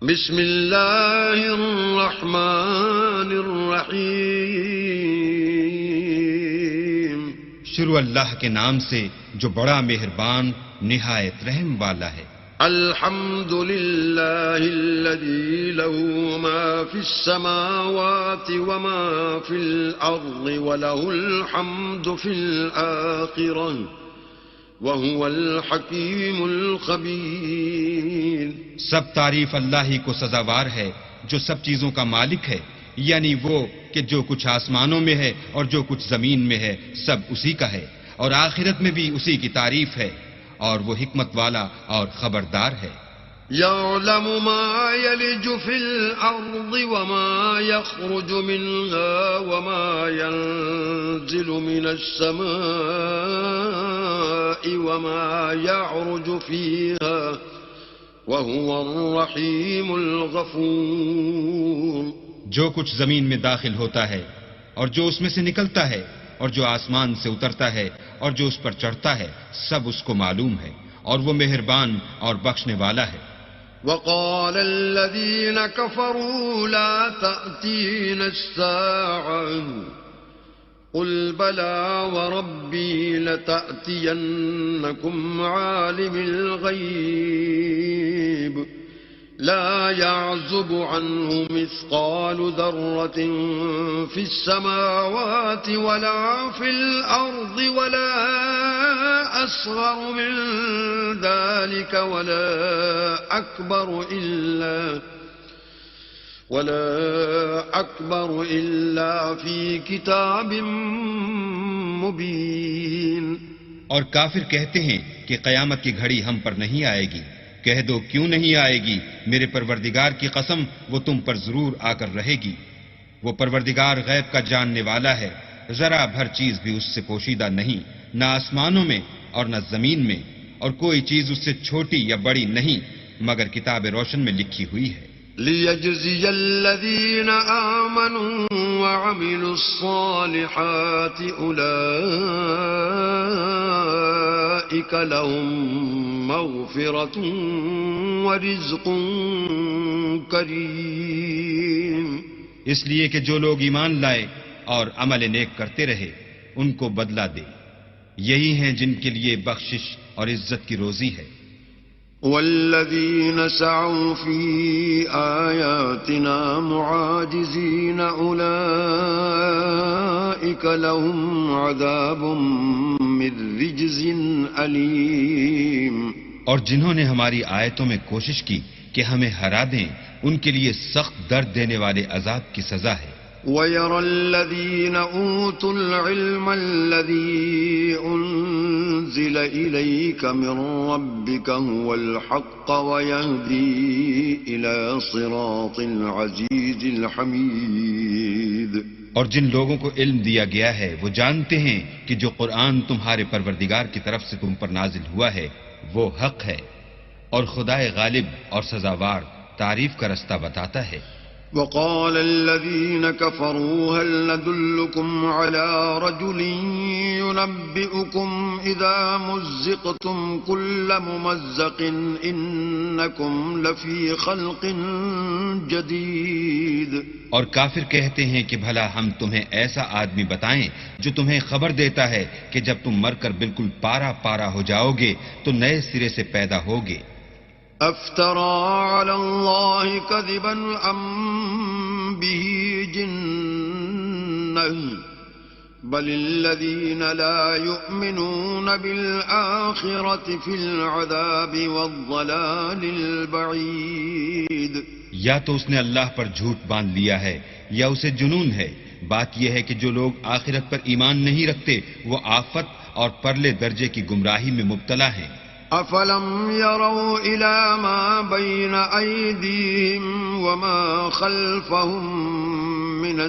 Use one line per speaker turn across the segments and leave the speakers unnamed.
بسم اللہ الرحمن الرحیم.
شروع اللہ کے نام سے جو بڑا مہربان نہایت رحم والا ہے.
الحمد للہ الذی له ما فی السماوات وما فی الارض وله الحمد فی الآخرہ وَهُوَ الْحَكِيمُ الْخَبِيرُ.
سب تعریف اللہ ہی کو سزاوار ہے جو سب چیزوں کا مالک ہے، یعنی وہ کہ جو کچھ آسمانوں میں ہے اور جو کچھ زمین میں ہے سب اسی کا ہے، اور آخرت میں بھی اسی کی تعریف ہے، اور وہ حکمت والا اور خبردار ہے.
يَعْلَمُ مَا يَلِجُ فِي الْأَرْضِ وَمَا يَخْرُجُ مِنْهَا وَمَا يَنزِلُ مِنَ السَّمَاءِ وَمَا يَعْرُجُ فِيهَا وَهُوَ الرَّحِيمُ الْغَفُورُ.
جو کچھ زمین میں داخل ہوتا ہے اور جو اس میں سے نکلتا ہے اور جو آسمان سے اترتا ہے اور جو اس پر چڑھتا ہے سب اس کو معلوم ہے، اور وہ مہربان اور بخشنے والا ہے.
وقال الذين كفروا لا تأتينا الساعة قل بلى وربي لتأتينكم عالم الغيب لا يعزب عنه مثقال ذرة في السماوات ولا في الأرض ولا أصغر من ذلك ولا أكبر إلا في كتاب مبين.
اور کافر کہتے ہیں کہ قیامت کی گھڑی ہم پر نہیں آئے گی. کہہ دو کیوں نہیں آئے گی، میرے پروردگار کی قسم وہ تم پر ضرور آ کر رہے گی. وہ پروردگار غیب کا جاننے والا ہے، ذرا بھر چیز بھی اس سے پوشیدہ نہیں، نہ آسمانوں میں اور نہ زمین میں، اور کوئی چیز اس سے چھوٹی یا بڑی نہیں مگر کتاب روشن میں لکھی ہوئی ہے.
لِيَجْزِيَ الَّذِينَ آمَنُوا وَعَمِلُوا الصَّالِحَاتِ أُولَئِكَ لَهُم مَّغْفِرَةٌ وَرِزْقٌ كَرِيمٌ.
اس لیے کہ جو لوگ ایمان لائے اور عمل نیک کرتے رہے ان کو بدلہ دے، یہی ہیں جن کے لیے بخشش اور عزت کی روزی ہے.
والذین سعوا فی آیاتنا معاجزین اولئک لهم عذاب من رجز علیم.
اور جنہوں نے ہماری آیتوں میں کوشش کی کہ ہمیں ہرا دیں ان کے لیے سخت درد دینے والے عذاب کی سزا ہے.
وَيَرَى الَّذِينَ أُوتُوا الْعِلْمَ الَّذِي أُنزِلَ إِلَيْكَ مِن رَّبِّكَ هُوَ الْحَقَّ وَيَهْدِي إِلَى صِرَاطِ الْعَزِيزِ الْحَمِيدِ.
اور جن لوگوں کو علم دیا گیا ہے وہ جانتے ہیں کہ جو قرآن تمہارے پروردگار کی طرف سے تم پر نازل ہوا ہے وہ حق ہے، اور خدائے غالب اور سزاوار تعریف کا رستہ بتاتا ہے.
وقال الذين كفروا هل ندلكم على رجل ينبئكم إذا مزقتم كل ممزق إنكم لفي خلق جديد.
اور کافر کہتے ہیں کہ بھلا ہم تمہیں ایسا آدمی بتائیں جو تمہیں خبر دیتا ہے کہ جب تم مر کر بالکل پارا پارا ہو جاؤ گے تو نئے سرے سے پیدا ہوگے.
افترى على الله كذبا ام به جنة بل الذين لا يؤمنون بالآخرة في العذاب والضلال البعيد.
یا تو اس نے اللہ پر جھوٹ باندھ لیا ہے یا اسے جنون ہے. بات یہ ہے کہ جو لوگ آخرت پر ایمان نہیں رکھتے وہ آفت اور پرلے درجے کی گمراہی میں مبتلا ہیں.
افلم يروا الى ما بين ايديهم وما خلفهم من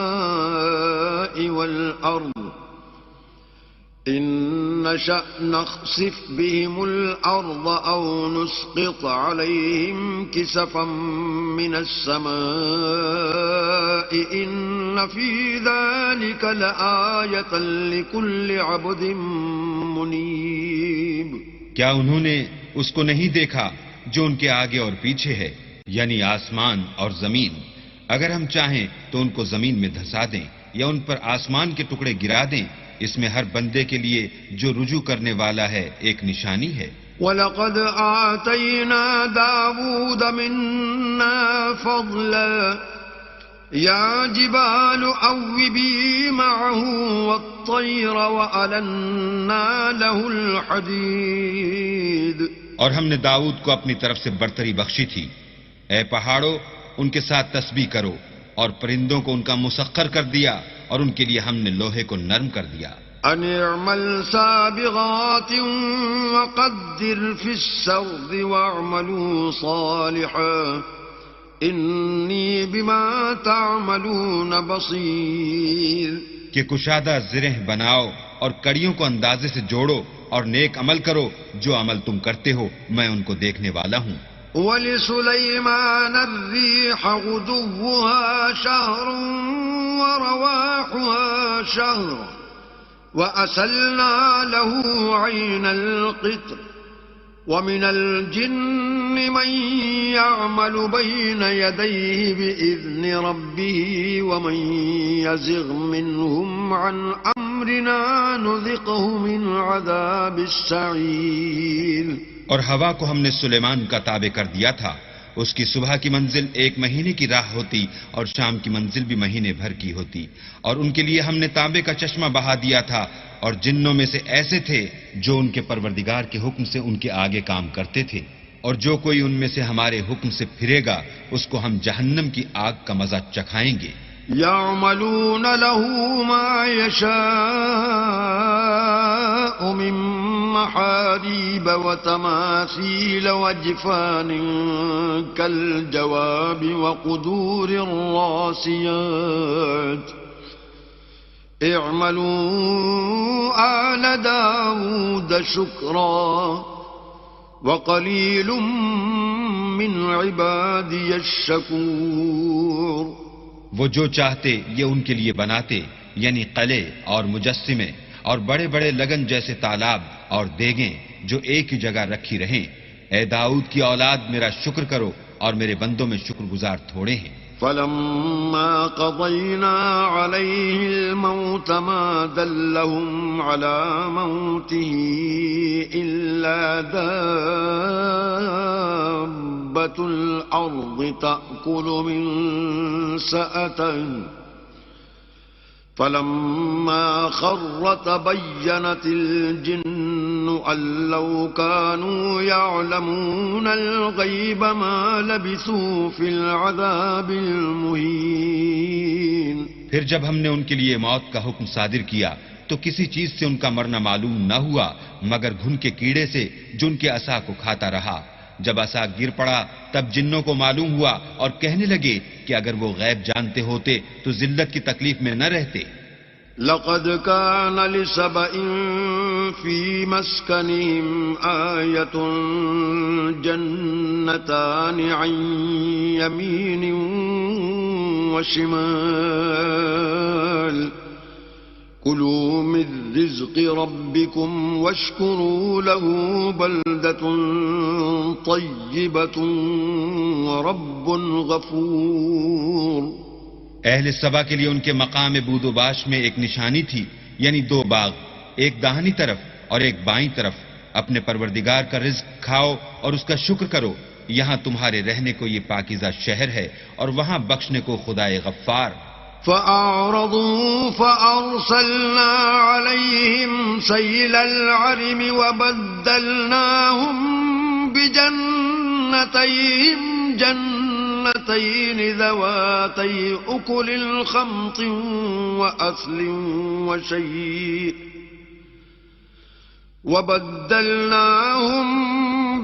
السماء والارض ان نشأ نخسف بهم الارض او نسقط عليهم كسفا من السماء ان في ذلك لآية لكل عبد منیب.
کیا انہوں نے اس کو نہیں دیکھا جو ان کے آگے اور پیچھے ہے، یعنی آسمان اور زمین. اگر ہم چاہیں تو ان کو زمین میں دھسا دیں یا ان پر آسمان کے ٹکڑے گرا دیں. اس میں ہر بندے کے لیے جو رجوع کرنے والا ہے ایک نشانی ہے.
وَلَقَدْ آتَيْنَا دَاوُودَ مِنَّا فَضْلًا يَا جِبَالُ أَوِّبِي مَعَهُ وَالطَّيْرَ وَأَلَنَّا لَهُ الْحَدِيدَ.
اور ہم نے داؤد کو اپنی طرف سے برتری بخشی تھی. اے پہاڑوں، ان کے ساتھ تسبیح کرو، اور پرندوں کو ان کا مسخر کر دیا، اور ان کے لیے ہم نے لوہے کو نرم کر دیا.
أَنِ اعْمَلْ سَابِغَاتٍ وَقَدِّرْ فِي السَّرْدِ وَاعْمَلُوا صَالِحًا إِنِّي بِمَا تَعْمَلُونَ بَصِيرٌ.
کہ کشادہ زرہ بناؤ اور کڑیوں کو اندازے سے جوڑو اور نیک عمل کرو. جو عمل تم کرتے ہو میں ان کو دیکھنے والا ہوں.
وَلِسُلَيْمَانَ الرِّيحَ غُدُوُّهَا شَهْرٌ وَرَوَاحُهَا شَهْرٌ وَأَسَلْنَا لَهُ عَيْنَ الْقِطْرِ وَمِنَ الْجِنِّ مَن يَعْمَلُ بَيْنَ يَدَيْهِ بِإِذْنِ رَبِّهِ وَمَن يَزِغْ مِنْهُمْ عَنْ أَمْرِنَا نُذِقْهُ مِنْ عَذَابِ السَّعِيرِ.
اور ہوا کو ہم نے سلیمان کا تابع کر دیا تھا. اس کی صبح کی منزل 1 مہینے کی راہ ہوتی اور شام کی منزل بھی مہینے بھر کی ہوتی. اور ان کے لیے ہم نے تانبے کا چشمہ بہا دیا تھا. اور جنوں میں سے ایسے تھے جو ان کے پروردگار کے حکم سے ان کے آگے کام کرتے تھے. اور جو کوئی ان میں سے ہمارے حکم سے پھرے گا اس کو ہم جہنم کی آگ کا مزہ چکھائیں گے.
يَعْمَلُونَ لَهُ مَا يَشَاءُ مِن مَّحَارِيبَ وَتَمَاثِيلَ وَجِفَانٍ كَالْجَوَابِ وَقُدُورٍ رَّاسِيَاتٍ. اعْمَلُوا آلَ دَاوُودَ شُكْرًا وَقَلِيلٌ مِّنْ عِبَادِيَ الشَّكُورُ.
وہ جو چاہتے یہ ان کے لیے بناتے، یعنی قلعے اور مجسمے اور بڑے بڑے لگن جیسے تالاب اور دیگیں جو ایک ہی جگہ رکھی رہیں. اے داؤد کی اولاد میرا شکر کرو، اور میرے بندوں میں شکر گزار تھوڑے ہیں.
فَلَمَّا قَضَيْنَا عَلَيْهِ الْمَوْتَ مَا دَلَّهُمْ عَلَى مَوْتِهِ إِلَّا دَابَّةُ الْأَرْضِ تَأْكُلُ مِنْ سَأَتَهُ فَلَمَّا خَرَّ تَبَيَّنَتِ الْجِنُّ أَن لَّوْ كَانُوا يَعْلَمُونَ الْغَيْبَ مَا لَبِثُوا فِي الْعَذَابِ الْمُهِينِ.
پھر جب ہم نے ان کے لیے موت کا حکم صادر کیا تو کسی چیز سے ان کا مرنا معلوم نہ ہوا مگر گھن کے کیڑے سے جو ان کے عصا کو کھاتا رہا. جب عصا گر پڑا تب جنوں کو معلوم ہوا اور کہنے لگے کہ اگر وہ غیب جانتے ہوتے تو ذلت کی تکلیف میں نہ رہتے.
لقد كان لسبإ في مسكنهم آية جنتان عن يمين وشمال كلوا من رزق ربكم واشكروا له بلدة طيبة ورب غفور.
اہل سبا کے لیے ان کے مقام بود و باش میں ایک نشانی تھی، یعنی 2 باغ، ایک داہنی طرف اور ایک بائیں طرف. اپنے پروردگار کا رزق کھاؤ اور اس کا شکر کرو. یہاں تمہارے رہنے کو یہ پاکیزہ شہر ہے اور وہاں بخشنے کو خدائے غفار.
فَأَعْرَضُوا فَأَرْسَلْنَا عَلَيْهِمْ سَيْلَ الْعَرِمِ وَبَدَّلْنَاهُمْ بِجَنَّتَيْهِمْ جَنَّتَيْنِ ذَوَاتَيْ أُكُلٍ خَمْطٍ وَأَثْلٍ وَشَيْءٍ وَبَدَّلْنَاهُمْ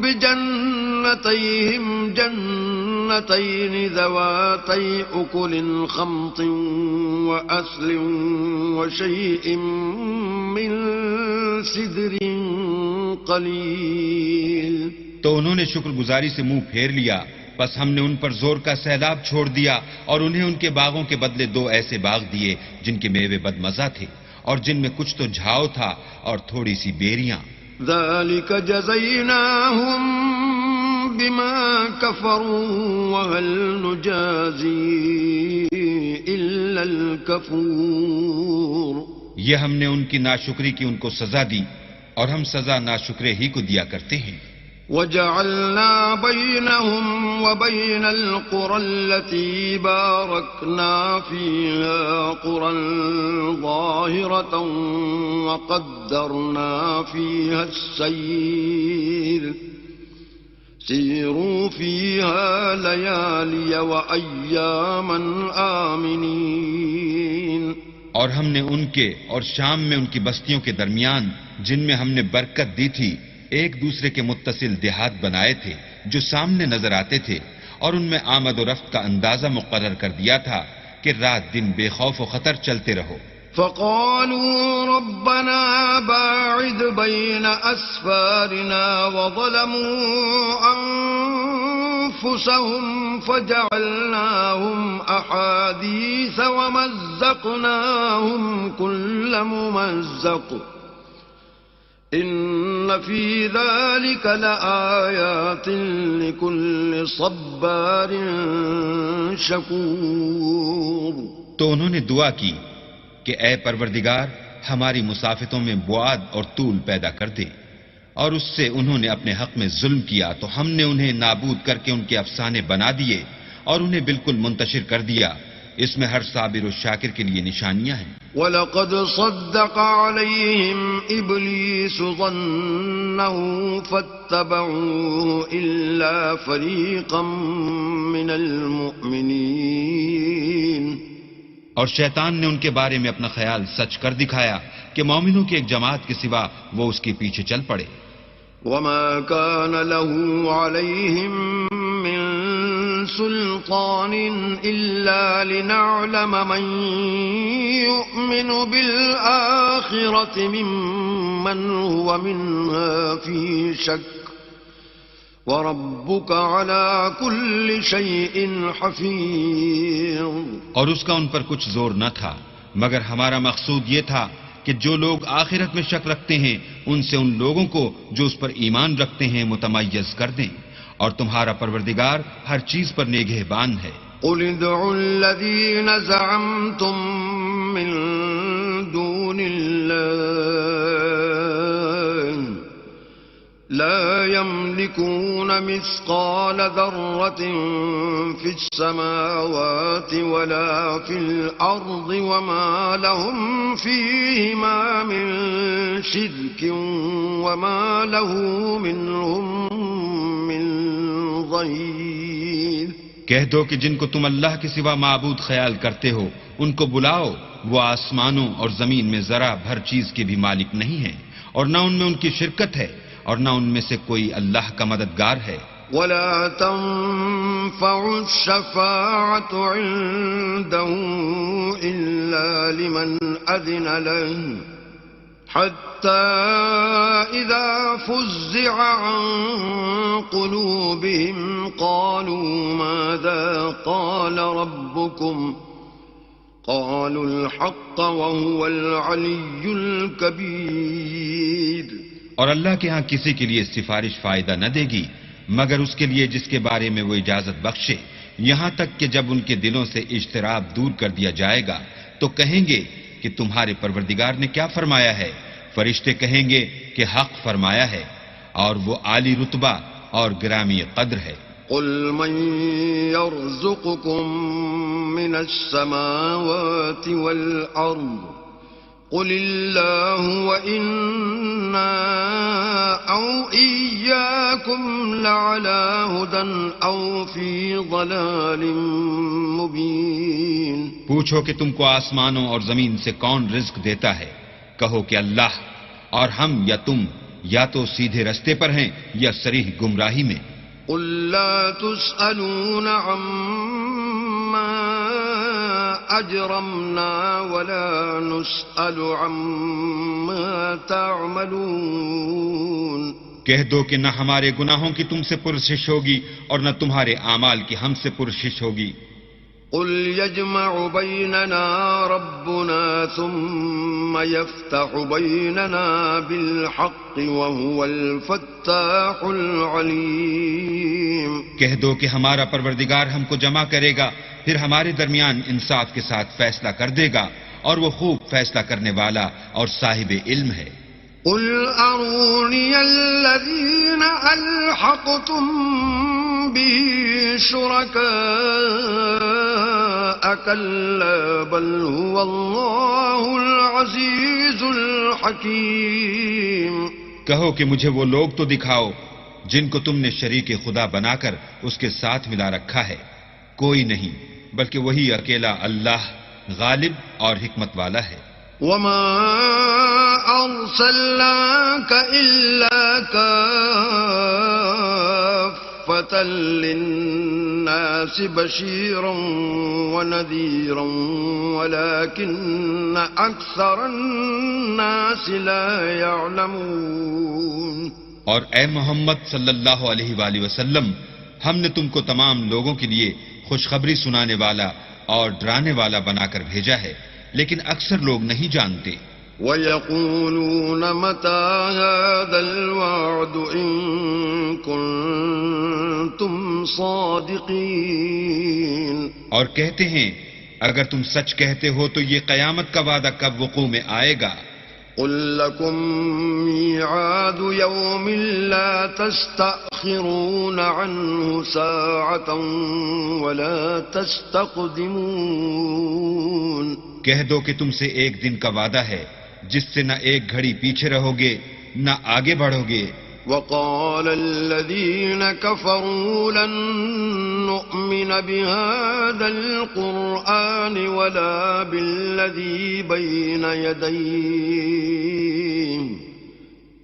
بِجَنَّتَيْهِمْ جَنَّتَيْنِ ذَوَاتَيْ أُكُلٍ خَمْطٍ وَأَثْلٍ وَشَيْءٍ مِّن سِدْرٍ قَلِيلٍ.
تو انہوں نے شکر گزاری سے منہ پھیر لیا، بس ہم نے ان پر زور کا سیلاب چھوڑ دیا اور انہیں ان کے باغوں کے بدلے 2 ایسے باغ دیے جن کے میوے بدمزہ تھے اور جن میں کچھ تو جھاؤ تھا اور تھوڑی سی بیریاں.
ذَلِكَ جَزَيْنَاهُمْ بما كفروا وهل نجازي إلا الكفور.
یہ ہم نے ان کی ناشکری کی ان کو سزا دی اور ہم سزا ناشکرے ہی کو دیا کرتے ہیں.
وجعلنا بينهم وبين القرى التي باركنا فيها قرى ظاهرة وقدرنا فيها السير سيروا فيها ليالي وأياما آمنين.
اور ہم نے ان کے اور شام میں ان کی بستیوں کے درمیان جن میں ہم نے برکت دی تھی ایک دوسرے کے متصل دیہات بنائے تھے جو سامنے نظر آتے تھے، اور ان میں آمد و رفت کا اندازہ مقرر کر دیا تھا کہ رات دن بے خوف و خطر چلتے رہو.
فقالوا ربنا باعد بين أسفارنا وظلموا أنفسهم فجعلناهم أحاديث ومزقناهم كل ممزق إن في ذلك لآيات لكل صبار شكور.
تو انہوں نے دعا کی کہ اے پروردگار ہماری مسافتوں میں بعد اور طول پیدا کر دے، اور اس سے انہوں نے اپنے حق میں ظلم کیا تو ہم نے انہیں نابود کر کے ان کے افسانے بنا دیے اور انہیں بالکل منتشر کر دیا. اس میں ہر صابر و شاکر کے لیے نشانیاں ہیں.
وَلَقَدْ صَدَّقَ عَلَيْهِمْ إِبْلِيسُ ظَنَّهُ فَاتَّبَعُوهُ إِلَّا فَرِيقًا مِّنَ الْمُؤْمِنِينَ.
اور شیطان نے ان کے بارے میں اپنا خیال سچ کر دکھایا کہ مومنوں کی ایک جماعت کے سوا وہ اس کے پیچھے چل پڑے.
وَمَا كَانَ لَهُ عَلَيْهِمْ مِنْ سُلْطَانٍ إِلَّا لِنَعْلَمَ مَنْ يُؤْمِنُ بِالْآخِرَةِ مِمَّنْ هُوَ مِنْهَا فِي شَكٍّ وَرَبُّكَ عَلَى كُلِّ شَيْءٍ حَفِيظٌ.
اور اس کا ان پر کچھ زور نہ تھا مگر ہمارا مقصود یہ تھا کہ جو لوگ آخرت میں شک رکھتے ہیں ان سے ان لوگوں کو جو اس پر ایمان رکھتے ہیں متمیز کر دیں، اور تمہارا پروردگار ہر چیز پر نگہبان ہے.
قُلِ ادْعُوا الَّذِينَ زَعَمْتُم مِّن دُونِ اللَّهِ لا يملكون مثقال ذرة في السماوات ولا في الأرض وما لهم فيهما من شرك وما له منهم من ظهير.
کہہ دو کہ جن کو تم اللہ کے سوا معبود خیال کرتے ہو ان کو بلاؤ، وہ آسمانوں اور زمین میں ذرا بھر چیز کے بھی مالک نہیں ہیں، اور نہ ان میں ان کی شرکت ہے اور نہ ان میں سے کوئی اللہ کا مددگار ہے.
ولا تنفع الشفاعة عنده إلا لمن أذن له حتى إذا فزع عن قلوبهم قالوا ماذا قال ربكم قالوا الحق وهو العلي الكبير.
اور اللہ کے ہاں کسی کے لیے سفارش فائدہ نہ دے گی مگر اس کے لیے جس کے بارے میں وہ اجازت بخشے، یہاں تک کہ جب ان کے دلوں سے اجتراب دور کر دیا جائے گا تو کہیں گے کہ تمہارے پروردگار نے کیا فرمایا ہے. فرشتے کہیں گے کہ حق فرمایا ہے اور وہ عالی رتبہ اور گرامی قدر ہے.
قل من يرزقكم من السماوات والأرض قل الله وإنا أو إياكم لعلى هدى أو في ضلال مبين.
پوچھو کہ تم کو آسمانوں اور زمین سے کون رزق دیتا ہے، کہو کہ اللہ، اور ہم یا تم یا تو سیدھے رستے پر ہیں یا صریح گمراہی میں.
قل لا تسألون عما أجرمنا ولا نسأل عما تعملون.
کہہ دو کہ نہ ہمارے گناہوں کی تم سے پرسش ہوگی اور نہ تمہارے اعمال کی ہم سے پرسش ہوگی.
قل يجمع بيننا ربنا ثم يفتح بيننا بالحق وهو الفتاح العليم.
کہہ دو کہ ہمارا پروردگار ہم کو جمع کرے گا، پھر ہمارے درمیان انصاف کے ساتھ فیصلہ کر دے گا، اور وہ خوب فیصلہ کرنے والا اور صاحب علم ہے.
قل أروني الذين ألحقتم به شركاء كلا بل هو الله العزيز الحكيم.
کہو کہ مجھے وہ لوگ تو دکھاؤ جن کو تم نے شریک خدا بنا کر اس کے ساتھ ملا رکھا ہے. کوئی نہیں بلکہ وہی اکیلا اللہ غالب اور حکمت والا ہے.
وما أرسلناك إلا كافة للناس بشيرا ونذيرا ولكن أكثر الناس لا يعلمون.
اور اے محمد صلی اللہ علیہ وآلہ وسلم، ہم نے تم کو تمام لوگوں کے لیے خوشخبری سنانے والا اور ڈرانے والا بنا کر بھیجا ہے، لیکن اکثر لوگ نہیں جانتے.
وَيَقُولُونَ مَتَى هَذَا الْوَعْدُ إِن كُنتُمْ صَادِقِينَ.
اور کہتے ہیں اگر تم سچ کہتے ہو تو یہ قیامت کا وعدہ کب وقوع میں آئے گا.
قُل لَّكُم مِّيعَادُ يَوْمٍ لَّا تَسْتَأْخِرُونَ عَنْهُ سَاعَةً وَلَا تَسْتَقْدِمُونَ.
کہہ دو کہ تم سے ایک دن کا وعدہ ہے جس سے نہ ایک گھڑی پیچھے رہو گے نہ آگے بڑھو گے.
وقال الذين كفروا لن نؤمن بهذا القرآن ولا بالذي بين يديه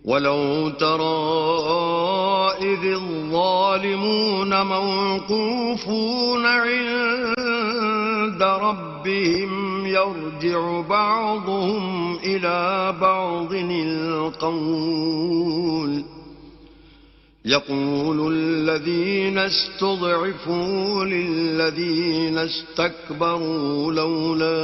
ولو ترى إذ الظالمون موقوفون عند ربهم يرجع بعضهم إلى بعض القول يقول الذين استضعفوا للذين استكبروا لولا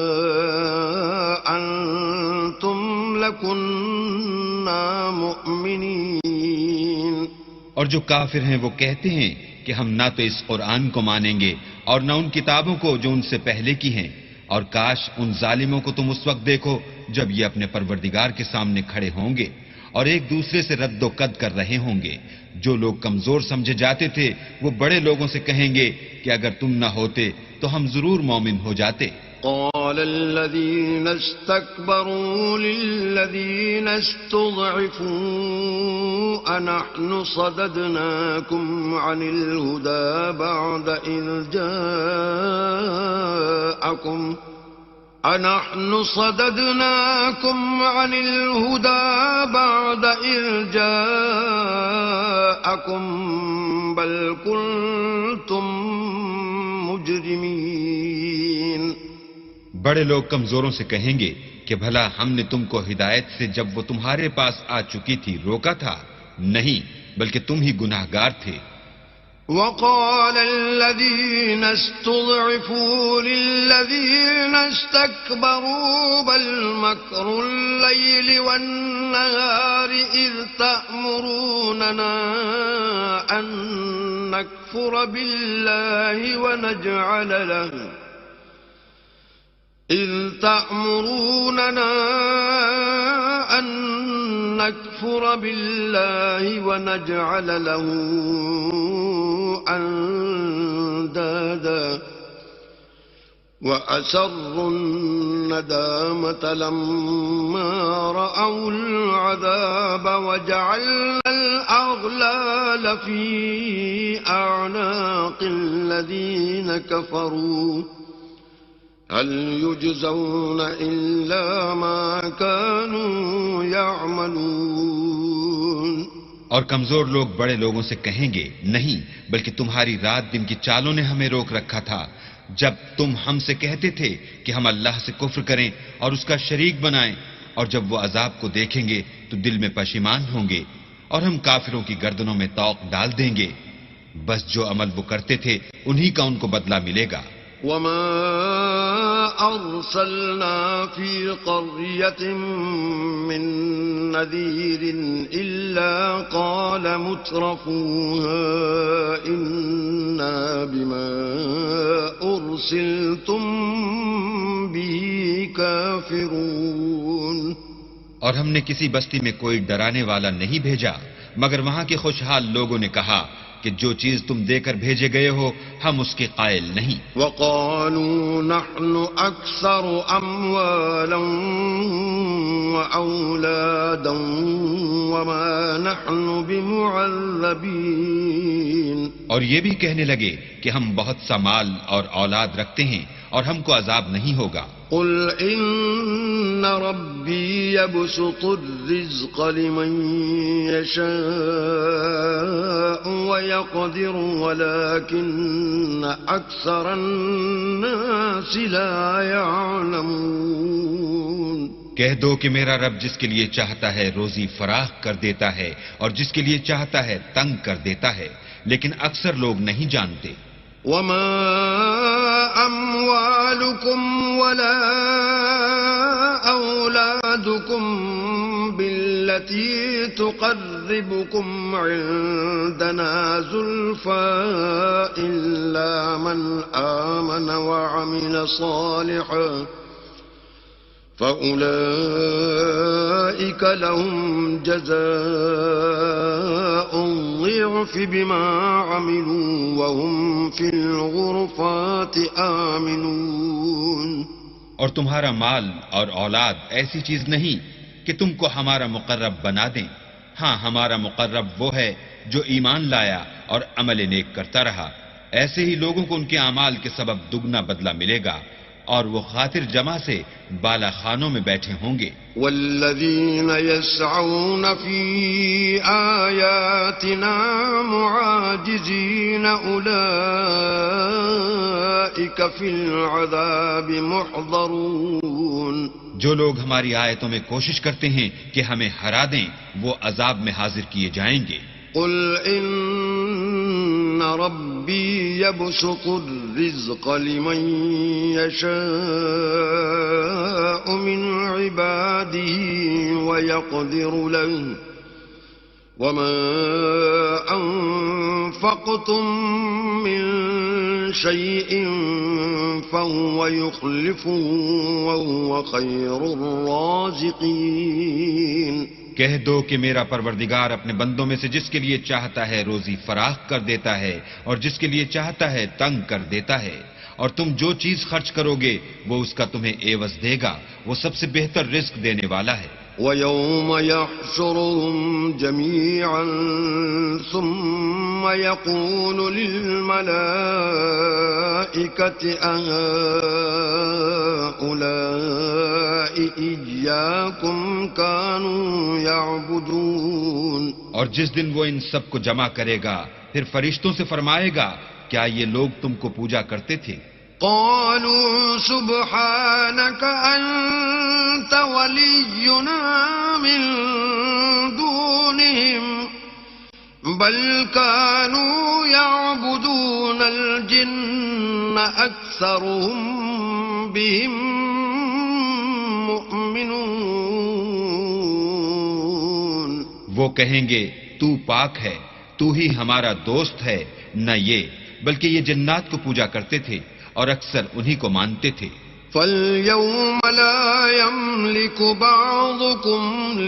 أنتم لكنا مؤمنين.
اور جو کافر ہیں وہ کہتے ہیں کہ ہم نہ تو اس قرآن کو مانیں گے اور نہ ان کتابوں کو جو ان سے پہلے کی ہیں، اور کاش ان ظالموں کو تم اس وقت دیکھو جب یہ اپنے پروردگار کے سامنے کھڑے ہوں گے اور ایک دوسرے سے رد و قد کر رہے ہوں گے. جو لوگ کمزور سمجھے جاتے تھے وہ بڑے لوگوں سے کہیں گے کہ اگر تم نہ ہوتے تو ہم ضرور مومن ہو جاتے.
قال الذين استكبروا للذين استضعفوا أنحن صددناكم عن الهدى بعد إذ جاءكم أنحن صددناكم عن الهدى بعد إذ جاءكم بل كنتم مجرمين.
بڑے لوگ کمزوروں سے کہیں گے کہ بھلا ہم نے تم کو ہدایت سے جب وہ تمہارے پاس آ چکی تھی روکا تھا؟ نہیں بلکہ تم ہی گناہگار تھے.
وقال الذين استضعفوا للذين استكبروا بل مكر الليل والنهار إذ تأمروننا أن نكفر بالله ونجعل له أندادا وأسروا الندامة لما رأوا العذاب وجعلنا الأغلال في أعناق الذين كفروا هل يجزون إلا ما كانوا يعملون.
اور کمزور لوگ بڑے لوگوں سے کہیں گے نہیں بلکہ تمہاری رات دن کی چالوں نے ہمیں روک رکھا تھا جب تم ہم سے کہتے تھے کہ ہم اللہ سے کفر کریں اور اس کا شریک بنائیں، اور جب وہ عذاب کو دیکھیں گے تو دل میں پشیمان ہوں گے اور ہم کافروں کی گردنوں میں طوق ڈال دیں گے. بس جو عمل وہ کرتے تھے انہی کا ان کو بدلہ ملے گا.
وما أرسلنا في قرية من نذير إلا قال مترفوها إنا بما أرسلتم به كافرون.
اور ہم نے کسی بستی میں کوئی ڈرانے والا نہیں بھیجا مگر وہاں کے خوشحال لوگوں نے کہا کہ جو چیز تم دے کر بھیجے گئے ہو ہم اس کے قائل نہیں.
وقالوا نحن أكثر أموالا وأولادا وما نحن بمعذبين.
اور یہ بھی کہنے لگے کہ ہم بہت سا مال اور اولاد رکھتے ہیں اور ہم کو عذاب نہیں ہوگا.
قل إن ربي يبسط الرزق لمن يشاء ويقدر ولكن أكثر الناس لا يعلمون.
کہہ دو کہ میرا رب جس کے لیے چاہتا ہے روزی فراخ کر دیتا ہے اور جس کے لیے چاہتا ہے تنگ کر دیتا ہے لیکن اکثر لوگ نہیں جانتے.
وما أموالكم ولا أولادكم بالتي تقربكم عندنا زلفى إلا من آمن وعمل صالحا فأولئك لهم جزاء الضعف بما عملوا وهم في الغرفات آمنون.
اور تمہارا مال اور اولاد ایسی چیز نہیں کہ تم کو ہمارا مقرب بنا دیں. ہاں ہمارا مقرب وہ ہے جو ایمان لایا اور عمل نیک کرتا رہا. ایسے ہی لوگوں کو ان کے اعمال کے سبب دگنا بدلہ ملے گا اور وہ خاطر جمع سے بالا خانوں میں بیٹھے ہوں گے.
والذین یسعون فی آیاتنا معاجزین اولئک فی العذاب محضرون.
جو لوگ ہماری آیتوں میں کوشش کرتے ہیں کہ ہمیں ہرا دیں وہ عذاب میں حاضر کیے جائیں گے.
قل إن ربي يبسط الرزق لمن يشاء من عباده ويقدر له وما أنفقتم من شيء فهو يخلفه وهو خير الرازقين.
کہہ دو کہ میرا پروردگار اپنے بندوں میں سے جس کے لیے چاہتا ہے روزی فراخ کر دیتا ہے اور جس کے لیے چاہتا ہے تنگ کر دیتا ہے اور تم جو چیز خرچ کرو گے وہ اس کا تمہیں عوض دے گا. وہ سب سے بہتر رزق دینے والا ہے.
وَيَوْمَ يَحْشُرُهُمْ جَمِيعًا ثُمَّ يَقُولُ لِلْمَلَائِكَةِ أَهَؤُلَاءِ إِيَّاكُمْ كَانُوا يَعْبُدُونَ.
اور جس دن وہ ان سب کو جمع کرے گا پھر فرشتوں سے فرمائے گا کیا یہ لوگ تم کو پوجا کرتے تھے؟
قالوا سبحانك أنت ولينا من دونهم بل كانوا يعبدون الجن أكثرهم بهم مؤمنون.
وہ کہیں گے تو پاک ہے، تو ہی ہمارا دوست ہے. نہ یہ بلکہ یہ جنات کو پوجا کرتے تھے اور اکثر انہی کو مانتے تھے.
فَالْيَوْمَ لَا يَمْلِكُ بَعْضُكُمْ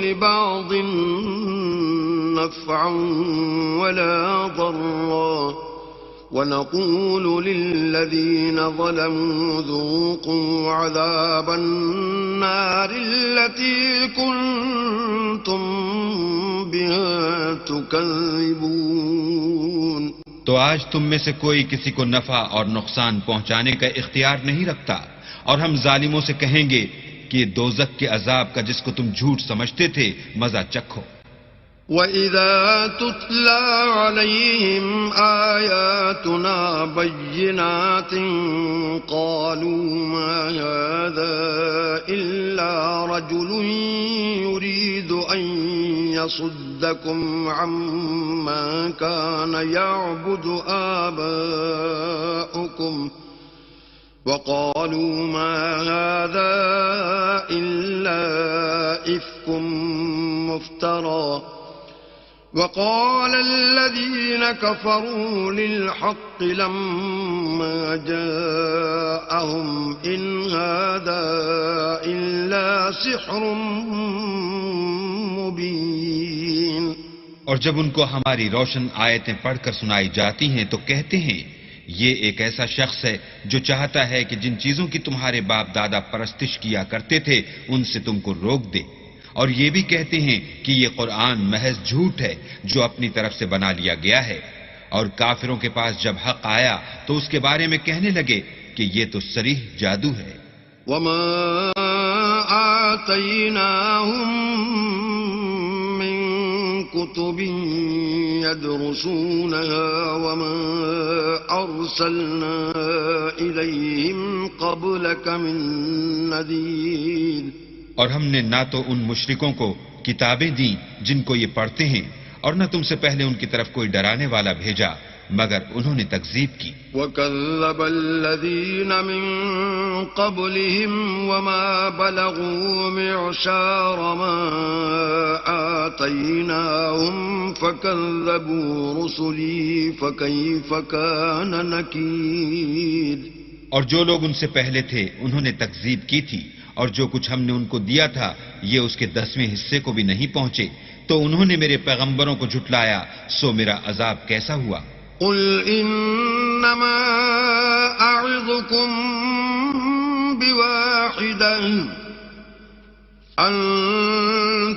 لِبَعْضٍ نَفْعًا وَلَا ضَرًّا وَنَقُولُ لِلَّذِينَ ظَلَمُوا ذُوقُوا عَذَابَ النَّارِ الَّتِي كُنتُمْ بِهَا تُكَذِّبُونَ.
تو آج تم میں سے کوئی کسی کو نفع اور نقصان پہنچانے کا اختیار نہیں رکھتا اور ہم ظالموں سے کہیں گے کہ دوزخ کے عذاب کا جس کو تم جھوٹ سمجھتے تھے مزہ چکھو.
وَإِذَا تُتْلَى عَلَيْهِمْ آيَاتُنَا بَيِّنَاتٍ قَالُوا مَا هَذَا إِلَّا رَجُلٌ يُرِيدُ أَن يَصُدَّكُمْ عَمَّا كَانَ يَعْبُدُ آبَاؤُكُمْ وقالوا ما هذا إلا إفك مفترى وقال الذين كفروا للحق لما جاءهم إن هذا إلا سحر مبين.
اور جب ان کو ہماری روشن آیتیں پڑھ کر سنائی جاتی ہیں تو کہتے ہیں یہ ایک ایسا شخص ہے جو چاہتا ہے کہ جن چیزوں کی تمہارے باپ دادا پرستش کیا کرتے تھے ان سے تم کو روک دے، اور یہ بھی کہتے ہیں کہ یہ قرآن محض جھوٹ ہے جو اپنی طرف سے بنا لیا گیا ہے. اور کافروں کے پاس جب حق آیا تو اس کے بارے میں کہنے لگے کہ یہ تو صریح جادو ہے.
وما آتيناهم من كتب يدرسونها وما أرسلنا إليهم قبلك من نذير.
اور ہم نے نہ تو ان مشرکوں کو کتابیں دیں جن کو یہ پڑھتے ہیں، اور نہ تم سے پہلے ان کی طرف کوئی ڈرانے والا بھیجا مگر انہوں نے تکذیب کی.
وَكَذَّبَ الَّذِينَ مِن قَبْلِهِمْ وَمَا بَلَغُوا مِعْشَارَ مَا آتَيْنَاهُمْ فَكَذَّبُوا رُسُلِي فَكَيْفَ كَانَ نَكِيرِ.
اور جو لوگ ان سے پہلے تھے انہوں نے تکذیب کی تھی، اور جو کچھ ہم نے ان کو دیا تھا یہ اس کے 10ویں حصے کو بھی نہیں پہنچے، تو انہوں نے میرے پیغمبروں کو جھٹلایا، سو میرا عذاب کیسا ہوا.
قل انما اعظكم بواحدة ان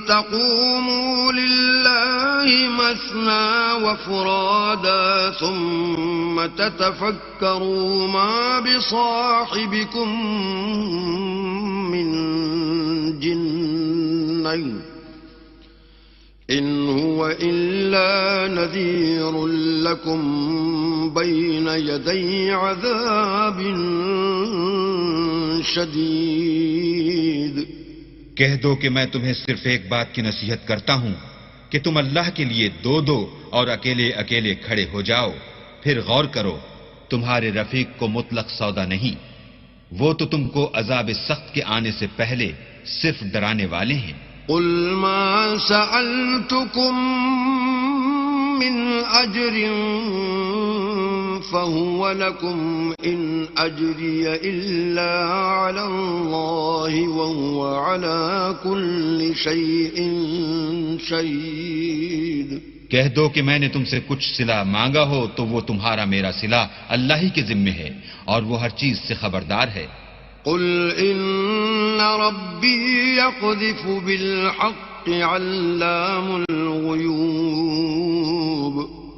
تقوموا لله مثنى وفرادا ثم تتفكروا ما بصاحبكم من جنة إن هو إلا نذير لكم بين يدي عذاب شديد.
کہہ دو کہ میں تمہیں صرف ایک بات کی نصیحت کرتا ہوں کہ تم اللہ کے لیے دو دو اور اکیلے اکیلے کھڑے ہو جاؤ. پھر غور کرو، تمہارے رفیق کو مطلق سودا نہیں، وہ تو تم کو عذاب سخت کے آنے سے پہلے صرف ڈرانے والے ہیں.
قل ما سألتكم من أجر فهو لكم إن أجري إلا على الله وهو على كل شيء شهيد.
کہہ دو کہ میں نے تم سے کچھ صلہ مانگا ہو تو وہ تمہارا میرا صلہ اللہ ہی کے ذمے ہے، اور وہ ہر چیز سے خبردار ہے.
قل إن ربي يقذف بالحق علام الغيوب.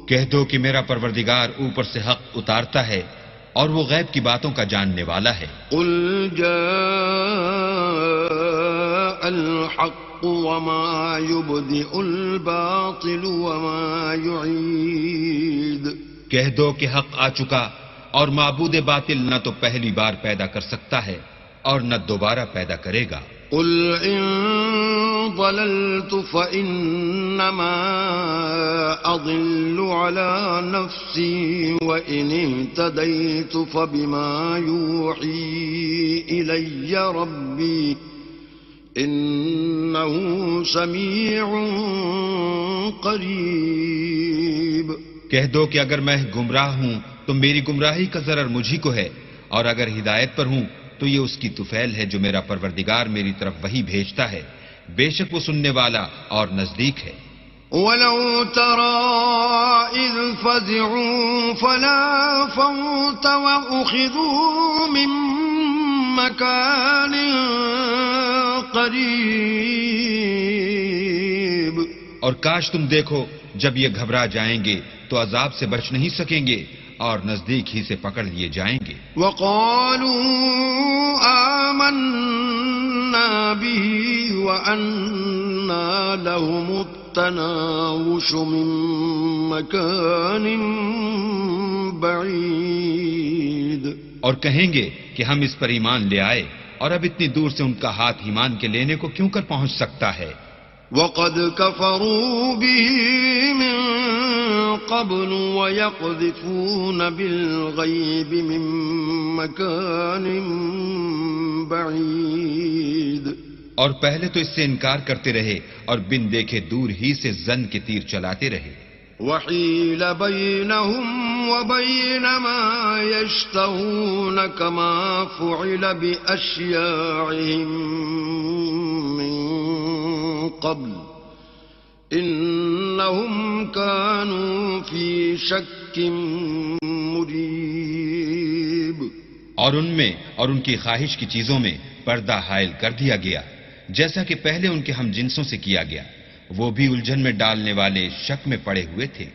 کہہ دو کہ میرا پروردگار اوپر سے حق اتارتا ہے اور وہ غیب کی باتوں کا جاننے والا ہے.
قل جاء الحق وما يبدئ الباطل وما يعيد.
کہہ دو کہ حق آ چکا اور معبود باطل نہ تو پہلی بار پیدا کر سکتا ہے اور نہ دوبارہ پیدا کرے گا.
قل إن ضللت فإنما أضل على نفسي وإن اهتديت فبما يوحي إلي ربي إنه سميع قريب.
کہہ دو کہ اگر میں گمراہ ہوں تو میری گمراہی کا ضرر مجھی کو ہے، اور اگر ہدایت پر ہوں تو یہ اس کی طفیل ہے جو میرا پروردگار میری طرف وہی بھیجتا ہے، بے شک وہ سننے والا اور نزدیک ہے.
وَلَوْ تَرَى إِذْ فَزِعُوا فَلَا فَوْتَ وَأُخِذُوا مِنْ مَكَانٍ قَرِيبٍ.
اور کاش تم دیکھو جب یہ گھبرا جائیں گے تو عذاب سے بچ نہیں سکیں گے اور نزدیک ہی سے پکڑ لیے جائیں گے.
وَقَالُوا آمَنَّا بِهِ وَأَنَّا لَهُمُ التَّنَاوُشُ مِن مَّكَانٍ بَعِيدٍ.
اور کہیں گے کہ ہم اس پر ایمان لے آئے، اور اب اتنی دور سے ان کا ہاتھ ایمان کے لینے کو کیوں کر پہنچ سکتا ہے.
وَقَدْ كَفَرُوا بِهِ مِن قبل ويقذفون بالغيب من مكان بعيد
اور پہلے تو اس سے انکار کرتے رہے اور بن دیکھے دور ہی سے زن کے تیر چلاتے رہے.
وحيل بينهم وبين ما يشتهون كما فعل بأشياعهم من قبل إنهم كانوا في شك مريب.
اور ان میں اور ان کی خواہش کی چیزوں میں پردہ حائل کر دیا گیا جیسا کہ پہلے ان کے ہم جنسوں سے کیا گیا. وہ بھی الجھن میں ڈالنے والے شک میں پڑے ہوئے تھے.